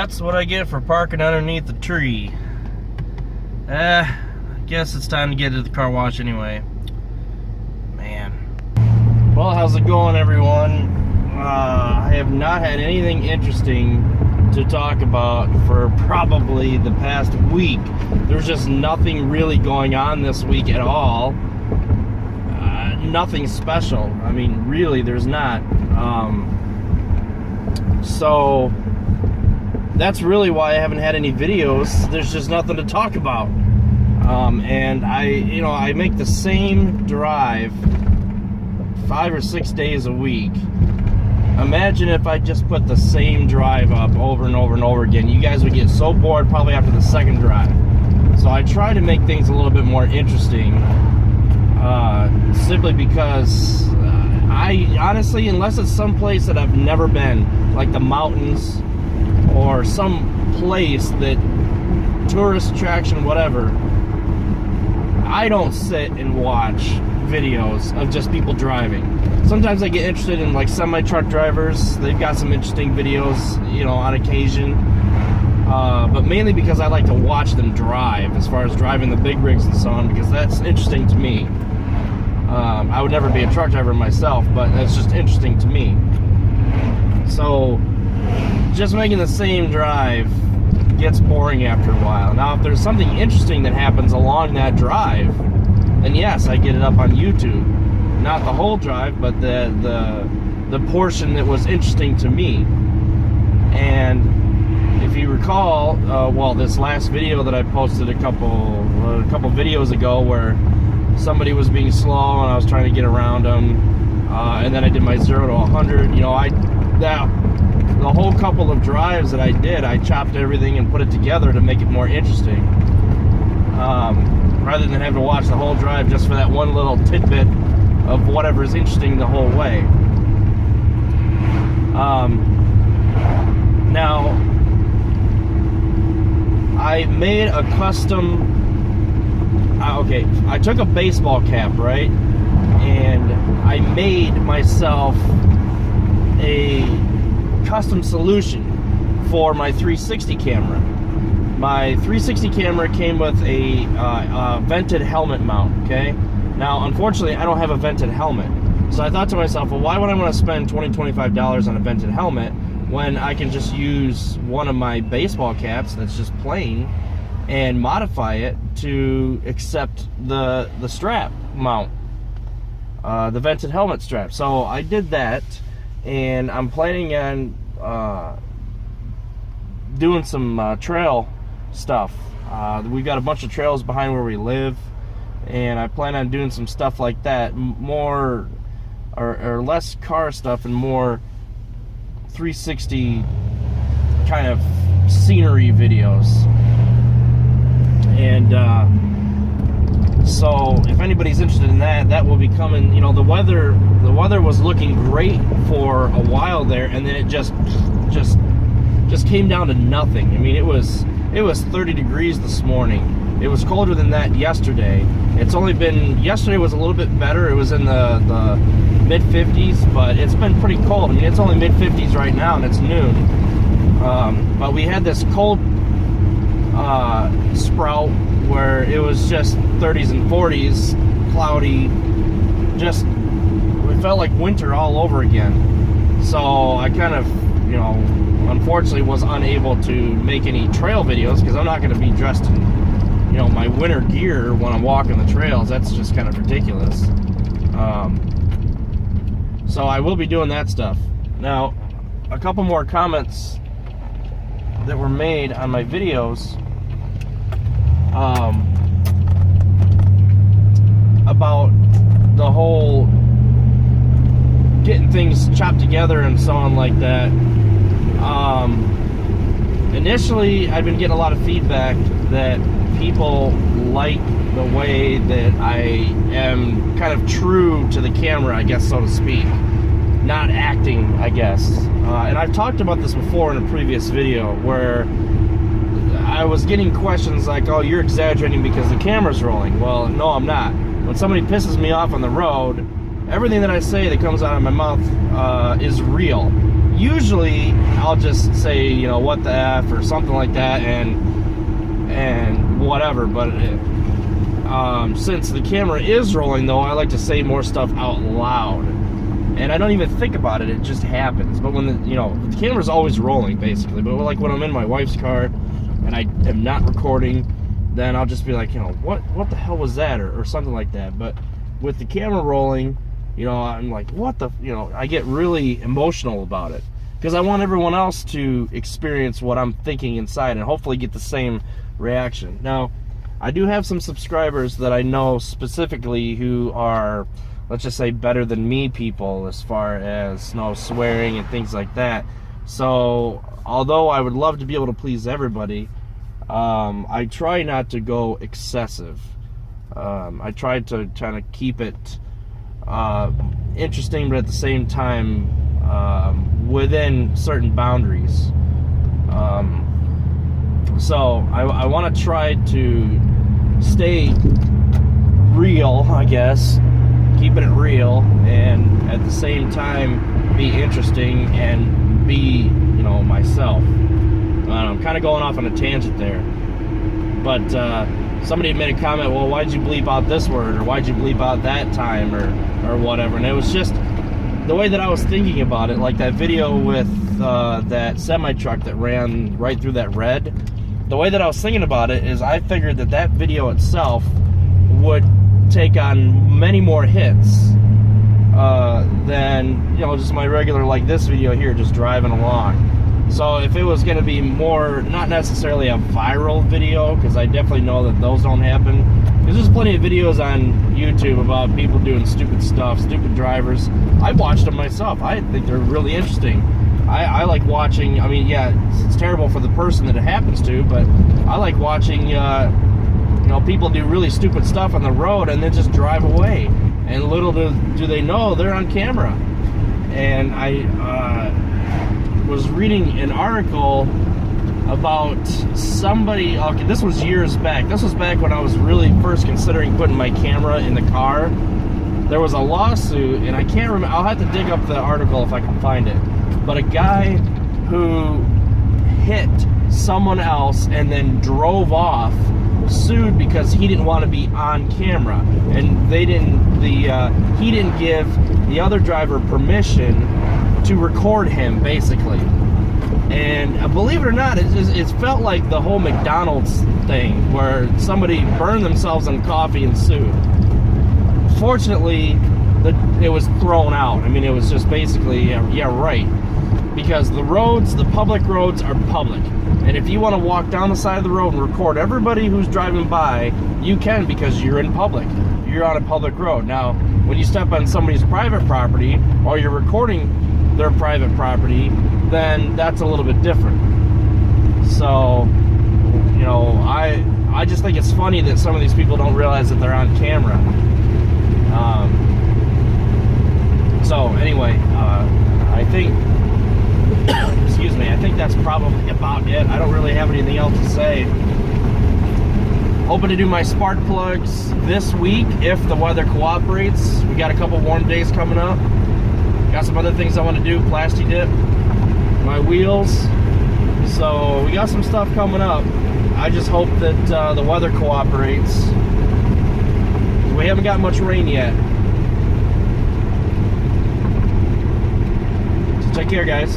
that's what I get for parking underneath the tree. I guess it's time to get to the car wash anyway. Man. Well, how's it going, everyone? I have not had anything interesting to talk about for probably the past week. There's just nothing really going on this week at all. Nothing special. I mean, really, there's not. So that's really why I haven't had any videos. There's just nothing to talk about. And I make the same drive 5 or 6 days a week. Imagine if I just put the same drive up over and over and over again. You guys would get so bored probably after the second drive. So I try to make things a little bit more interesting, simply because I honestly, unless it's some place that I've never been, like the mountains or some place that tourist attraction, whatever, I don't sit and watch videos of just people driving. Sometimes I get interested in like semi-truck drivers. They've got some interesting videos, on occasion. But mainly because I like to watch them drive, as far as driving the big rigs and so on, because that's interesting to me. I would never be a truck driver myself, but that's just interesting to me. So, just making the same drive gets boring after a while. Now, if there's something interesting that happens along that drive, then yes, I get it up on YouTube. Not the whole drive, but the portion that was interesting to me. And if you recall, this last video that I posted a couple videos ago, where somebody was being slow and I was trying to get around them, and then I did my 0 to 100. The whole couple of drives that I did, I chopped everything and put it together to make it more interesting, rather than have to watch the whole drive just for that one little tidbit of whatever is interesting the whole way. Now, I made a custom. I took a baseball cap, right, and I made myself a custom solution for my 360 camera. My 360 camera came with a vented helmet mount, okay? Now, unfortunately, I don't have a vented helmet. So I thought to myself, well, why would I want to spend $20, $25 on a vented helmet when I can just use one of my baseball caps that's just plain and modify it to accept the strap mount, the vented helmet strap. So I did that, and I'm planning on doing some trail stuff. We've got a bunch of trails behind where we live, and I plan on doing some stuff like that, more or less car stuff and more 360 kind of scenery videos. And so if anybody's interested in that, that will be coming. The weather was looking great for a while there, and then it just came down to nothing. I mean, it was 30 degrees this morning. It was colder than that yesterday. Yesterday was a little bit better. It was in the mid 50s, but it's been pretty cold. I mean, it's only mid 50s right now, and it's noon. But we had this cold sprout where it was just 30s and 40s, cloudy. It felt like winter all over again. So I kind of, unfortunately was unable to make any trail videos, because I'm not going to be dressed in my winter gear when I'm walking the trails. That's just kind of ridiculous. So I will be doing that stuff. Now, a couple more comments that were made on my videos about the whole getting things chopped together and so on like that. Initially, I've been getting a lot of feedback that people like the way that I am kind of true to the camera, I guess, so to speak. Not acting, I guess. And I've talked about this before in a previous video, where I was getting questions like, oh, you're exaggerating because the camera's rolling. Well, no, I'm not. When somebody pisses me off on the road, everything that I say that comes out of my mouth is real. usually I'll just say, you know, what the F or something like that, and whatever. But since the camera is rolling, though, I like to say more stuff out loud, and I don't even think about it. It just happens. But when the camera's always rolling, basically. But like when I'm in my wife's car and I am not recording, then I'll just be like, you know, what the hell was that, or something like that. But with the camera rolling, you know, I'm like, what the, you know, I get really emotional about it because I want everyone else to experience what I'm thinking inside and hopefully get the same reaction. Now, I do have some subscribers that I know specifically who are, let's just say, better than me people as far as, you know, swearing and things like that. So, although I would love to be able to please everybody, I try not to go excessive. I try to kind of keep it interesting, but at the same time within certain boundaries. So I want to try to stay real, I guess, keeping it real, and at the same time be interesting and be, you know, myself. I'm kind of going off on a tangent there, but somebody made a comment, well, why'd you bleep out this word, or why'd you bleep out that time, or whatever. And it was just the way that I was thinking about it, like that video with that semi-truck that ran right through that red. The way that I was thinking about it is I figured that video itself would take on many more hits than, you know, just my regular, like this video here, just driving along. So if it was going to be more, not necessarily a viral video, because I definitely know that those don't happen. There's plenty of videos on YouTube about people doing stupid stuff, stupid drivers. I watched them myself. I think they're really interesting. I like watching, I mean, yeah, it's terrible for the person that it happens to, but I like watching, you know, people do really stupid stuff on the road and then just drive away. And little do they know they're on camera. And I was reading an article about somebody, okay, this was years back. This was back when I was really first considering putting my camera in the car. There was a lawsuit, and I can't remember, I'll have to dig up the article if I can find it. But a guy who hit someone else and then drove off sued because he didn't want to be on camera, and he didn't give the other driver permission to record him, basically. And believe it or not, it felt like the whole McDonald's thing where somebody burned themselves in coffee and sued. Fortunately, it was thrown out. I mean, it was just basically, yeah, right. Because the public roads are public. And if you want to walk down the side of the road and record everybody who's driving by, you can, because you're in public. You're on a public road. Now, when you step on somebody's private property, or you're recording their private property, then that's a little bit different. So, you know, I just think it's funny that some of these people don't realize that they're on camera. So anyway, I think, excuse me, I think that's probably about it. I don't really have anything else to say. Hoping to do my spark plugs this week if the weather cooperates. We got a couple warm days coming up. Got some other things I want to do, plasti dip my wheels. So we got some stuff coming up. I just hope that the weather cooperates. We haven't got much rain yet. So take care, guys.